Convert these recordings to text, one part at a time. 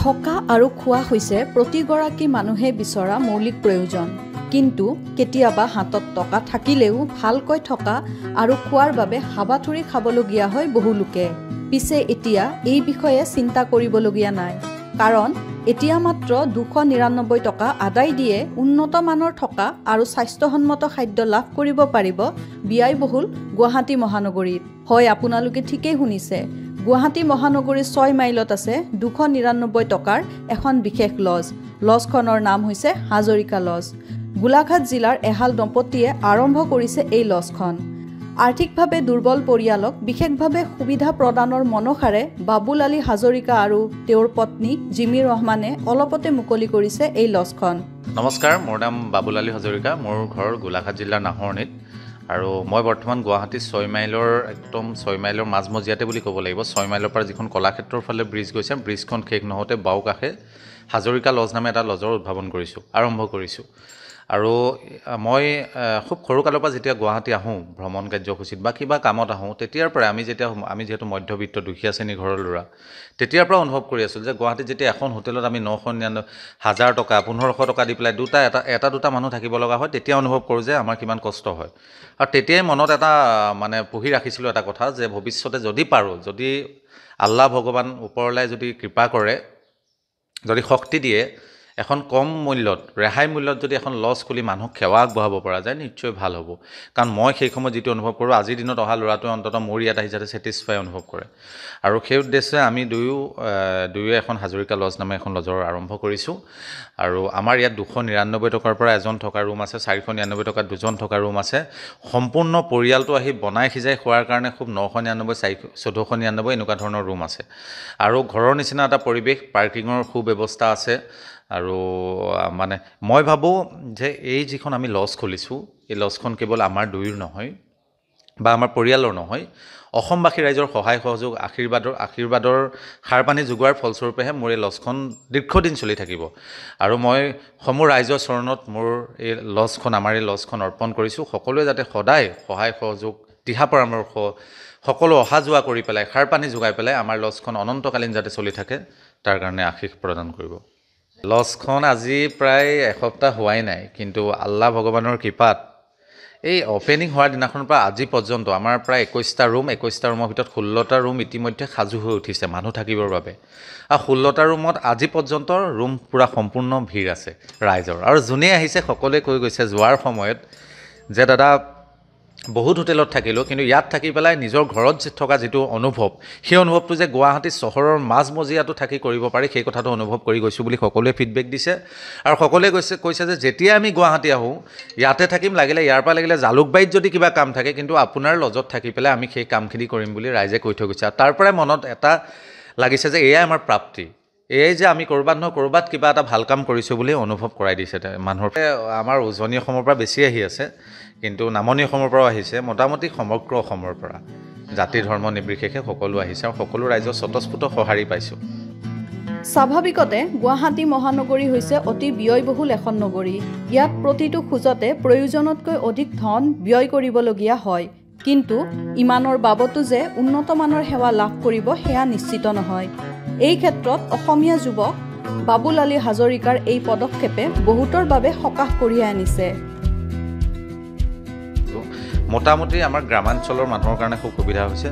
থকা আৰু খোৱা হৈছে প্ৰতিগৰাকী মানুহে বিচৰা মৌলিক প্ৰয়োজন। কিন্তু কেতিয়াবা হাতত টকা থাকিলেও ভালকৈ থকা আৰু খোৱাৰ বাবে হাবাথুৰি খাবলগীয়া হয় বহু লোকে। পিছে এতিয়া এই বিষয়ে চিন্তা কৰিবলগীয়া নাই, কাৰণ এতিয়া মাত্ৰ 299 টকা আদায় দিয়ে উন্নত মানৰ থকা আৰু স্বাস্থ্যসন্মত খাদ্য লাভ কৰিব পাৰিব ব্যয়বহুল গুৱাহাটী মহানগৰীত। হয়, আপোনালোকে ঠিকেই শুনিছে, গুৱাহাটী মহানগৰীৰ 6 মাইলত আছে 299 টকাৰ এখন বিশেষ লজ। লজখনৰ নাম হৈছে হাজৰিকা লজ। গোলাঘাট জিলাৰ এহাল দম্পতীয়ে আৰম্ভ কৰিছে এই লজখন। আৰ্থিকভাৱে দুৰ্বল পৰিয়ালক বিশেষভাৱে সুবিধা প্ৰদানৰ মনোখাৰে বাবুল আলী হাজৰিকা আৰু তেওঁৰ পত্নী জিমি ৰহমানে অলপতে মুকলি কৰিছে এই লজখন। নমস্কাৰ, মোৰ নাম বাবুল আলী হাজৰিকা। মোৰ ঘৰ গোলাঘাট জিলাৰ নাহৰণিত আৰু মই বৰ্তমান গুৱাহাটী 6 মাইলৰ একদম 6 মাইলৰ মাজমজিয়াতে বুলি ক'ব লাগিব। 6 মাইলৰ পৰা যিখন কলাক্ষেত্ৰৰ ফালে ব্ৰিজ গৈছে, ব্ৰিজখন শেষ নহওঁতে বাওঁ কাষে হাজৰিকা লজ নামে এটা লজৰ আৰম্ভ কৰিছোঁ। আৰু মই খুব সৰুকালৰ পৰা যেতিয়া গুৱাহাটী আহোঁ ভ্ৰমণ কাৰ্যসূচীত বা কিবা কামত আহোঁ, তেতিয়াৰ পৰাই আমি যিহেতু মধ্যবিত্ত দুখীয়া শ্ৰেণীৰ ঘৰৰ ল'ৰা, তেতিয়াৰ পৰা অনুভৱ কৰি আছোঁ যে গুৱাহাটীত যেতিয়া এখন হোটেলত আমি 999 টকা 1500 টকা দি পেলাই এটা দুটা মানুহ থাকিব লগা হয়, তেতিয়া অনুভৱ কৰোঁ যে আমাৰ কিমান কষ্ট হয়। আৰু তেতিয়াই মনত এটা পুহি ৰাখিছিলোঁ এটা কথা, যে ভৱিষ্যতে যদি পাৰোঁ, যদি আল্লাহ ভগৱান ওপৰলাই যদি কৃপা কৰে, যদি শক্তি দিয়ে, এখন কম মূল্যত ৰেহাই মূল্যত যদি এখন লজ খুলি মানুহক সেৱা আগবঢ়াব পৰা যায়, নিশ্চয় ভাল হ'ব। কাৰণ মই সেই সময়ত যিটো অনুভৱ কৰোঁ, আজিৰ দিনত অহা ল'ৰাটোৱে অন্ততঃ মোৰ ইয়াত আহি যাতে ছেটিছফাই অনুভৱ কৰে। আৰু সেই উদ্দেশ্যে আমি দুয়ো এখন হাজৰিকা লজ নামে এখন লজৰ আৰম্ভ কৰিছোঁ। আৰু আমাৰ ইয়াত 299 টকাৰ পৰা এজন থকা ৰুম আছে, 499 টকাত দুজন থকা ৰুম আছে। সম্পূৰ্ণ পৰিয়ালটো আহি বনাই সিজাই খোৱাৰ কাৰণে খুব 999, 1499 এনেকুৱা ধৰণৰ ৰুম আছে। আৰু ঘৰৰ নিচিনা এটা পৰিৱেশ, পাৰ্কিঙৰ সুব্যৱস্থা আছে। আৰু মই ভাবোঁ যে এই যিখন আমি লজ খুলিছোঁ, এই লজখন কেৱল আমাৰ দুয়োৰ নহয় বা আমাৰ পৰিয়ালৰ নহয়, অসমবাসী ৰাইজৰ সহায় সহযোগ আশীৰ্বাদৰ সাৰ পানী যোগোৱাৰ ফলস্বৰূপেহে মোৰ এই লজখন দীৰ্ঘদিন চলি থাকিব। আৰু মই সমূহ ৰাইজৰ চৰণত আমাৰ এই লজখন অৰ্পণ কৰিছোঁ। সকলোৱে যাতে সদায় সহায় সহযোগ, দিহা পৰামৰ্শ, সকলো অহা যোৱা কৰি পেলাই, সাৰ পানী যোগাই পেলাই আমাৰ লজখন অনন্তকালীন যাতে চলি থাকে, তাৰ কাৰণে আশীষ প্ৰদান কৰিব। লজখন আজি প্ৰায় এসপ্তাহ হোৱাই নাই, কিন্তু আল্লাহ ভগৱানৰ কৃপাত এই অ'পেনিং হোৱাৰ দিনাখনৰ পৰা আজি পৰ্যন্ত আমাৰ প্ৰায় 21টা ৰুমৰ ভিতৰত 16টা ৰুম ইতিমধ্যে সাজু হৈ উঠিছে মানুহ থাকিবৰ বাবে। আৰু 16টা ৰুমত আজি পৰ্যন্ত ৰুম পূৰা সম্পূৰ্ণ ভিৰ আছে ৰাইজৰ। আৰু যোনে আহিছে সকলোৱে কৈ গৈছে যোৱাৰ সময়ত যে দাদা, বহুত হোটেলত থাকিলোঁ, কিন্তু ইয়াত থাকি পেলাই নিজৰ ঘৰত থকা যিটো অনুভৱ, সেই অনুভৱটো যে গুৱাহাটী চহৰৰ মাজমজিয়াটো থাকি কৰিব পাৰি, সেই কথাটো অনুভৱ কৰি গৈছোঁ বুলি সকলোৱে ফিডবেক দিছে। আৰু সকলোৱে কৈছে যে যেতিয়া আমি গুৱাহাটী আহোঁ, ইয়াতে থাকিম, ইয়াৰ পৰা লাগিলে জালুকবাৰীত যদি কিবা কাম থাকে, কিন্তু আপোনাৰ লজত থাকি পেলাই আমি সেই কামখিনি কৰিম বুলি ৰাইজে কৈ থৈ গৈছে। আৰু তাৰ পৰাই মনত এটা লাগিছে যে এয়াই আমাৰ প্ৰাপ্তি, এয়াই যে আমি ক'ৰবাত কিবা এটা ভাল কাম কৰিছোঁ বুলি অনুভৱ কৰাই দিছে মানুহৰ। আমাৰ উজনি অসমৰ পৰা বেছি আহি আছে, কিন্তু নামনি অসমৰ পৰাও আহিছে, মোটামুটি সমগ্ৰ অসমৰ পৰা জাতি ধৰ্ম নিৰ্বিশেষে সকলো আহিছে আৰু সকলো ৰাইজৰ স্বতঃস্ফূৰ্ত সঁহাৰি পাইছোঁ। স্বাভাৱিকতে গুৱাহাটী মহানগৰী হৈছে অতি ব্যয়বহুল এখন নগৰী। ইয়াত প্ৰতিটো খোজতে প্ৰয়োজনতকৈ অধিক ধন ব্যয় কৰিবলগীয়া হয়। কিন্তু ইমানৰ বাবতো যে উন্নত মানৰ সেৱা লাভ কৰিব, সেয়া নিশ্চিত নহয়। এই ক্ষেত্ৰত অসমীয়া যুৱক বাবুল আলী হাজৰিকাৰ এই পদক্ষেপে বহুতৰ বাবে সকাহ কঢ়িয়াই আনিছে। মোটামুটি আমাৰ গ্ৰামাঞ্চলৰ মানুহৰ কাৰণে খুব সুবিধা হৈছে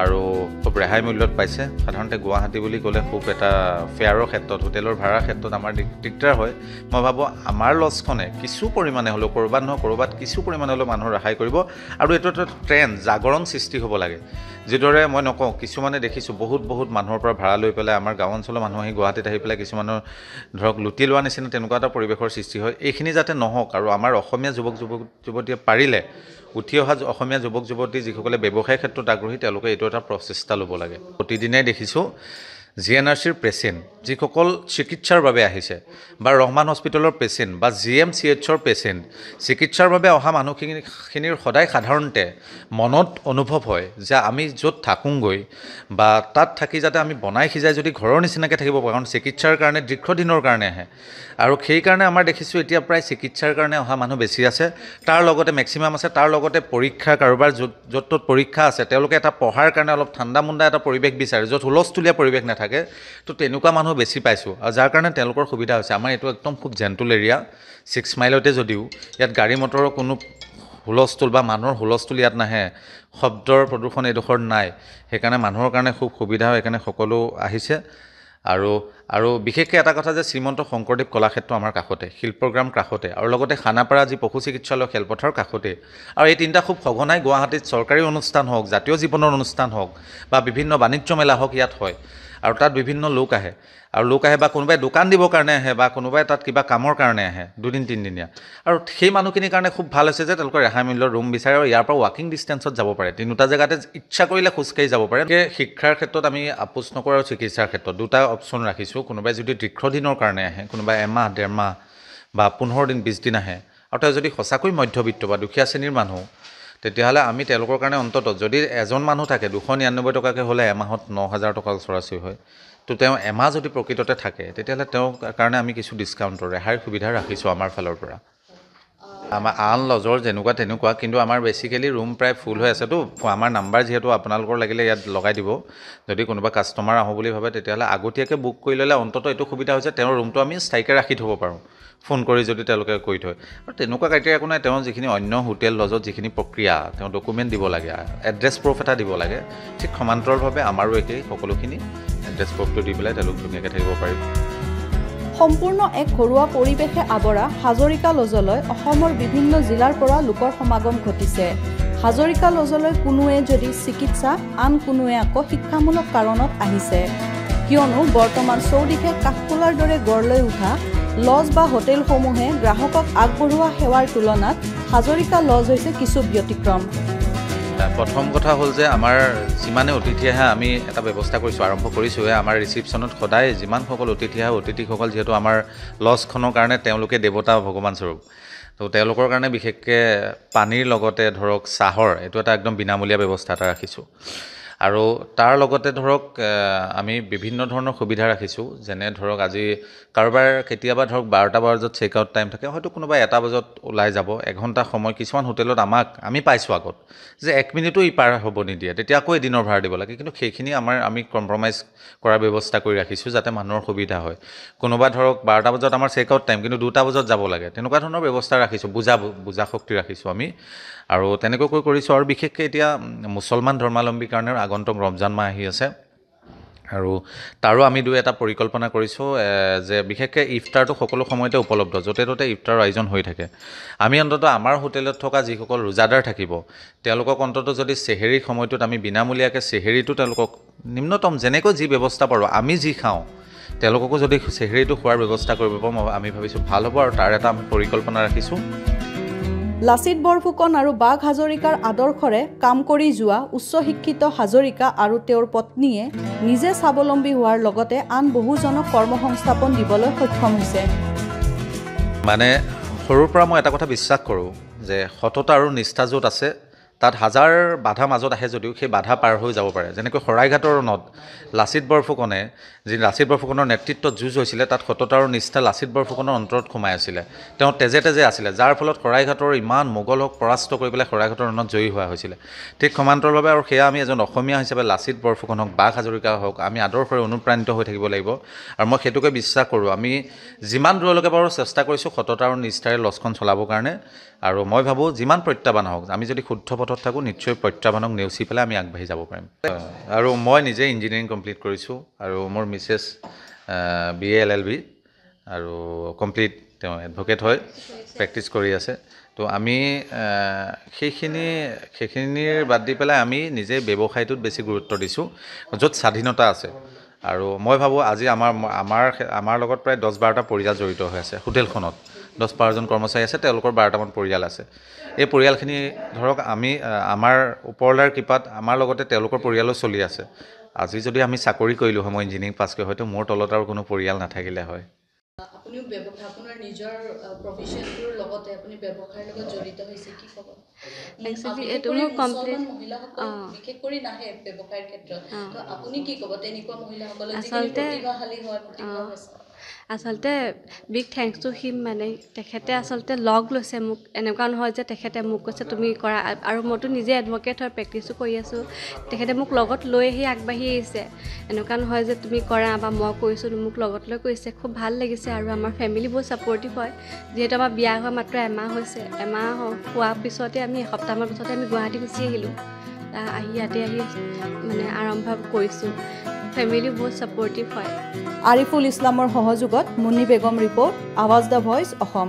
আৰু খুব ৰেহাই মূল্যত পাইছে। সাধাৰণতে গুৱাহাটী বুলি ক'লে খুব এটা ফেয়াৰৰ ক্ষেত্ৰত, হোটেলৰ ভাড়াৰ ক্ষেত্ৰত আমাৰ দিগদাৰ হয়। মই ভাবোঁ আমাৰ লজখনে কিছু পৰিমাণে হ'লেও ক'ৰবাত কিছু পৰিমাণে হ'লেও মানুহৰ ৰেহাই কৰিব। আৰু এইটো এটা ট্ৰেণ্ড, জাগৰণ সৃষ্টি হ'ব লাগে। যিদৰে মই নকওঁ, কিছুমানে দেখিছোঁ বহুত মানুহৰ পৰা ভাড়া লৈ পেলাই আমাৰ গাঁও অঞ্চলৰ মানুহ আহি গুৱাহাটীত আহি পেলাই কিছুমানৰ ধৰক লুটি লোৱা নিচিনা তেনেকুৱা এটা পৰিৱেশৰ সৃষ্টি হয়। এইখিনি যাতে নহওক, আৰু আমাৰ অসমীয়া যুৱক যুৱতীয়ে পাৰিলে উঠি অহা অসমীয়া যুৱক যুৱতী যিসকলে ব্যৱসায়ৰ ক্ষেত্ৰত আগ্ৰহী, তেওঁলোকে এইটো এটা প্ৰচেষ্টা ল'ব লাগে। প্ৰতিদিনাই দেখিছোঁ GNRCৰ পেচেণ্ট যিসকল চিকিৎসাৰ বাবে আহিছে, বা ৰহমান হস্পিটেলৰ পেচেণ্ট বা GMCHৰ পেচেণ্ট, চিকিৎসাৰ বাবে অহা মানুহখিনিৰ সদায় সাধাৰণতে মনত অনুভৱ হয় যে আমি য'ত থাকোঁগৈ বা তাত থাকি যাতে আমি বনাই সিজাই যদি ঘৰৰ নিচিনাকৈ থাকিব পাৰোঁ, কাৰণ চিকিৎসাৰ কাৰণে দীৰ্ঘদিনৰ কাৰণে আহে। আৰু সেইকাৰণে আমাৰ দেখিছোঁ এতিয়া প্ৰায় চিকিৎসাৰ কাৰণে অহা মানুহ বেছি আছে, তাৰ লগতে মেক্সিমাম আছে, তাৰ লগতে পৰীক্ষা কাৰোবাৰ য'ত ত'ত পৰীক্ষা আছে, তেওঁলোকে এটা পঢ়াৰ কাৰণে অলপ ঠাণ্ডা মুণ্ডা এটা পৰিৱেশ বিচাৰে, য'ত হুলস্থুলীয়া পৰিৱেশ নাথাকে। তো তেনেকুৱা মানুহ মানুহ বেছি পাইছোঁ আৰু যাৰ কাৰণে তেওঁলোকৰ সুবিধা হৈছে আমাৰ এইটো একদম খুব জেণ্টুল এৰিয়া 6 মাইলতে যদিও ইয়াত গাড়ী মটৰৰ কোনো হুলস্থুল বা মানুহৰ হুলস্থুল ইয়াত নাহে শব্দৰ প্ৰদূষণ এইডোখৰত নাই সেইকাৰণে মানুহৰ কাৰণে খুব সুবিধা হয় সেইকাৰণে সকলো আহিছে আৰু বিশেষকৈ এটা কথা যে শ্ৰীমন্ত শংকৰদেৱ কলাক্ষেত্ৰ আমাৰ কাষতে শিল্পগ্ৰাম কাষতে আৰু লগতে খানাপাৰা যি পশু চিকিৎসালয় খেলপথাৰ কাষতে আৰু এই তিনিটা খুব সঘনাই গুৱাহাটীত চৰকাৰী অনুষ্ঠান হওক জাতীয় জীৱনৰ অনুষ্ঠান হওক বা বিভিন্ন বাণিজ্য মেলা হওক ইয়াত হয় আৰু তাত বিভিন্ন লোক আহে বা কোনোবাই দোকান দিবৰ কাৰণে আহে বা কোনোবাই তাত কিবা কামৰ কাৰণে আহে 2 দিন 3 দিনীয়া আৰু সেই মানুহখিনিৰ কাৰণে খুব ভাল হৈছে যে তেওঁলোকৰ ৰেহাই মূল্যৰ ৰুম বিচাৰে আৰু ইয়াৰ পৰা ৱাকিং ডিষ্টেঞ্চত যাব পাৰে তিনিটা জেগাতে ইচ্ছা কৰিলে খোজকাঢ়ি যাব পাৰে শিক্ষাৰ ক্ষেত্ৰত আমি আপোচ নকৰোঁ আৰু চিকিৎসাৰ ক্ষেত্ৰত দুটা অপশ্যন ৰাখিছোঁ কোনোবাই যদি দীৰ্ঘদিনৰ কাৰণে আহে কোনোবাই এমাহ 1.5 মাহ বা 15 দিন 20 দিন আহে আৰু তেওঁ যদি সঁচাকৈ মধ্যবিত্ত বা দুখীয়া শ্ৰেণীৰ মানুহ তেতিয়াহ'লে আমি তেওঁলোকৰ কাৰণে অন্ততঃ যদি এজন মানুহ থাকে 299 টকাকৈ হ'লে এমাহত 9,000 টকা ওচৰা-ওচৰি হয় তো তেওঁ এমাহ যদি প্ৰকৃততে থাকে তেতিয়াহ'লে তেওঁৰ কাৰণে আমি কিছু ডিছকাউণ্টৰ ৰেহাইৰ সুবিধা ৰাখিছোঁ আমাৰ ফালৰ পৰা আমাৰ আন লজৰ যেনেকুৱা তেনেকুৱা কিন্তু আমাৰ বেছিকেলি ৰুম প্ৰায় ফুল হৈ আছেতো আমাৰ নাম্বাৰ যিহেতু আপোনালোকৰ লাগিলে ইয়াত লগাই দিব যদি কোনোবা কাষ্টমাৰ আহোঁ বুলি ভাবে তেতিয়াহ'লে আগতীয়াকৈ বুক কৰি ল'লে অন্ততঃ এইটো সুবিধা হৈছে তেওঁৰ ৰুমটো আমি স্থায়ীকৈ ৰাখি থ'ব পাৰোঁ ফোন কৰি যদি তেওঁলোকে কৈ থয় আৰু তেনেকুৱা ক্ৰাইটেৰিয়া একো নাই তেওঁ যিখিনি অন্য হোটেল লজত যিখিনি প্ৰক্ৰিয়া তেওঁ ডকুমেণ্ট দিব লাগে এড্ৰেছ প্ৰুফ এটা দিব লাগে ঠিক সমান্তৰালভাৱে আমাৰো একেই সকলোখিনি এড্ৰেছ প্ৰুফটো দি পেলাই তেওঁলোক ধুনীয়াকৈ থাকিব পাৰিব সম্পূৰ্ণ এক ঘৰুৱা পৰিৱেশে আৱৰা হাজৰিকা লজলৈ অসমৰ বিভিন্ন জিলাৰ পৰা লোকৰ সমাগম ঘটিছে হাজৰিকা লজলৈ কোনোৱে যদি চিকিৎসা আন কোনোৱে আকৌ শিক্ষামূলক কাৰণত আহিছে কিয়নো বৰ্তমান চৌদিশে কাঠফুলাৰ দৰে গঢ় লৈ উঠা লজ বা হোটেলসমূহে গ্ৰাহকক আগবঢ়োৱা সেৱাৰ তুলনাত হাজৰিকা লজ হৈছে কিছু ব্যতিক্ৰম প্ৰথম কথা হ'ল যে আমাৰ যিমানে অতিথি আহে আমি এটা ব্যৱস্থা কৰিছোঁ আৰম্ভ কৰিছোঁহে আমাৰ ৰিচিপশ্যনত সদায় যিমানসকল অতিথি আহে অতিথিসকল যিহেতু আমাৰ লজখনৰ কাৰণে তেওঁলোকে দেৱতা ভগৱান স্বৰূপ তো তেওঁলোকৰ কাৰণে বিশেষকৈ পানীৰ লগতে ধৰক চাহৰ এইটো এটা একদম বিনামূলীয়া ব্যৱস্থা এটা ৰাখিছোঁ আৰু তাৰ লগতে ধৰক আমি বিভিন্ন ধৰণৰ সুবিধা ৰাখিছোঁ যেনে ধৰক আজি কাৰোবাৰ কেতিয়াবা ধৰক 12টা বজাত চেক আউট টাইম থাকে হয়তো কোনোবা 1 বজাত ওলাই যাব এঘণ্টা সময় কিছুমান হোটেলত আমি পাইছোঁ আগত যে 1 মিনিটো ইপাৰ হ'ব নিদিয়ে তেতিয়া আকৌ এদিনৰ ভাড়া দিব লাগে কিন্তু সেইখিনি আমি কম্প্ৰমাইজ কৰাৰ ব্যৱস্থা কৰি ৰাখিছোঁ যাতে মানুহৰ সুবিধা হয় কোনোবা ধৰক 12টা বজাত আমাৰ চেক আউট টাইম কিন্তু 2টা বজাত যাব লাগে তেনেকুৱা ধৰণৰ ব্যৱস্থা ৰাখিছোঁ বুজা শক্তি ৰাখিছোঁ আমি আৰু তেনেকৈ কৰিছোঁ আৰু বিশেষকৈ এতিয়া মুছলমান ধৰ্মাৱলম্বীৰ কাৰণে আগন্তুক ৰমজান মাহ আহি আছে আৰু তাৰো আমি এটা পৰিকল্পনা কৰিছোঁ যে বিশেষকৈ ইফতাৰটো সকলো সময়তে উপলব্ধ য'তে ত'তে ইফতাৰৰ আয়োজন হৈ থাকে আমি অন্ততঃ আমাৰ হোটেলত থকা যিসকল ৰোজাদাৰ থাকিব তেওঁলোকক অন্ততঃ যদি চেহেৰীৰ সময়টোত আমি বিনামূলীয়াকৈ চেহেৰীটো তেওঁলোকক নিম্নতম যেনেকৈ যি ব্যৱস্থা পাৰোঁ আমি যি খাওঁ তেওঁলোককো যদি চেহেৰীটো খোৱাৰ ব্যৱস্থা কৰিব পাৰোঁ আমি ভাবিছোঁ ভাল হ'ব আৰু তাৰ এটা আমি পৰিকল্পনা ৰাখিছোঁ লাচিত বৰফুকন আৰু বাঘ হাজৰিকাৰ আদৰ্শৰে কাম কৰি যোৱা উচ্চ শিক্ষিত হাজৰিকা আৰু তেওঁৰ পত্নীয়ে নিজে স্বাৱলম্বী হোৱাৰ লগতে আন বহুজনক কৰ্মসংস্থাপন দিবলৈ সক্ষম হৈছে মানে সৰুৰ পৰা মই এটা কথা বিশ্বাস কৰোঁ যে সততা আৰু নিষ্ঠা য'ত আছে তাত হাজাৰ বাধা মাজত আহে যদিও সেই বাধা পাৰ হৈ যাব পাৰে যেনেকৈ শৰাইঘাটৰ ৰণত লাচিত বৰফুকনৰ নেতৃত্বত যুঁজ হৈছিলে তাত সততা আৰু নিষ্ঠা লাচিত বৰফুকনৰ অন্তৰত সোমাই আছিলে তেওঁ তেজে আছিলে যাৰ ফলত শৰাইঘাটৰ ইমান মোগলক পৰাস্ত কৰি পেলাই শৰাইঘাটৰ ৰণত জয়ী হোৱা হৈছিলে ঠিক সমান্তৰালভাৱে আৰু সেয়া আমি এজন অসমীয়া হিচাপে লাচিত বৰফুকন হওক বাঘ হাজৰিকা হওক আমি আদৰ্শৰে অনুপ্ৰাণিত হৈ থাকিব লাগিব আৰু মই সেইটোকে বিশ্বাস কৰোঁ আমি যিমান দূৰলৈকে পাৰোঁ চেষ্টা কৰিছোঁ সততা আৰু নিষ্ঠাৰে লজখন চলাবৰ কাৰণে আৰু মই ভাবোঁ যিমান প্ৰত্যাহ্বান হওক আমি যদি শুদ্ধ পথত থাকোঁ নিশ্চয় প্ৰত্যাহ্বানক নেওচি পেলাই আমি আগবাঢ়ি যাব পাৰিম আৰু মই নিজে ইঞ্জিনিয়াৰিং কমপ্লিট কৰিছোঁ আৰু মোৰ মিছেছ BA LLB আৰু কমপ্লিট তেওঁ এডভকেট হয় প্ৰেক্টিছ কৰি আছে তো আমি সেইখিনিৰ বাদ দি পেলাই আমি নিজে ব্যৱসায়টোত বেছি গুৰুত্ব দিছোঁ য'ত স্বাধীনতা আছে আৰু মই ভাবোঁ আজি আমাৰ লগত প্ৰায় 10-12টা পৰিয়াল জড়িত হৈ আছে হোটেলখনত 10-12জন কৰ্মচাৰী আছে তেওঁলোকৰ 12টামান পৰিয়াল আছে এই পৰিয়ালখিনি ধৰক আমাৰ ওপৰলাৰ কৃপাত আমাৰ লগতে তেওঁলোকৰ পৰিয়ালো চলি আছে আজি যদি আমি চাকৰি কৰিলোঁ হয় মই ইঞ্জিনিয়াৰিং পাছ কৰি হয়তো মোৰ তলত আৰু কোনো পৰিয়াল নাথাকিলে হয় আপুনিও আপোনাৰ নিজৰ প্ৰফেশ্যনটোৰ লগতে আপুনি ব্যৱসায়ৰ লগত জড়িত হৈছে কি ক'ব একচুৱেলি এইটো মোৰ কমপ্লিট বিশেষ কৰি নাহে ব্যৱসায়ৰ ক্ষেত্ৰত তো আপুনি কি ক'ব তেনেকুৱা মহিলাসকলে যিখিনি প্ৰতিভাশালী হয় আচলতে বিগ থেংকছ টু হিম মানে তেখেতে আচলতে লগ লৈছে মোক এনেকুৱা নহয় যে তেখেতে মোক কৈছে তুমি কৰা আৰু মইতো নিজে এডভকেট হয় প্ৰেক্টিছো কৰি আছোঁ তেখেতে মোক লগত লৈ আহি আগবাঢ়ি আহিছে এনেকুৱা নহয় যে তুমি কৰা বা মই কৰিছোঁ মোক লগত লৈ কৰিছে খুব ভাল লাগিছে আৰু আমাৰ ফেমিলি বহুত ছাপৰ্টিভ হয় যিহেতু আমাৰ বিয়া হোৱা মাত্ৰ এমাহ হৈছে এমাহ হোৱাৰ পিছতে আমি এসপ্তাহমান পিছতে আমি গুৱাহাটী গুচি আহিলোঁ আহি ইয়াতে আহি মানে আৰম্ভ কৰিছোঁ ফেমিলি বহুত ছাপৰ্টিভ হয় আৰিফুল ইছলামৰ সহযোগত মুন্নি বেগম ৰিপৰ্ট আৱাজ দ্য ভইচ অসম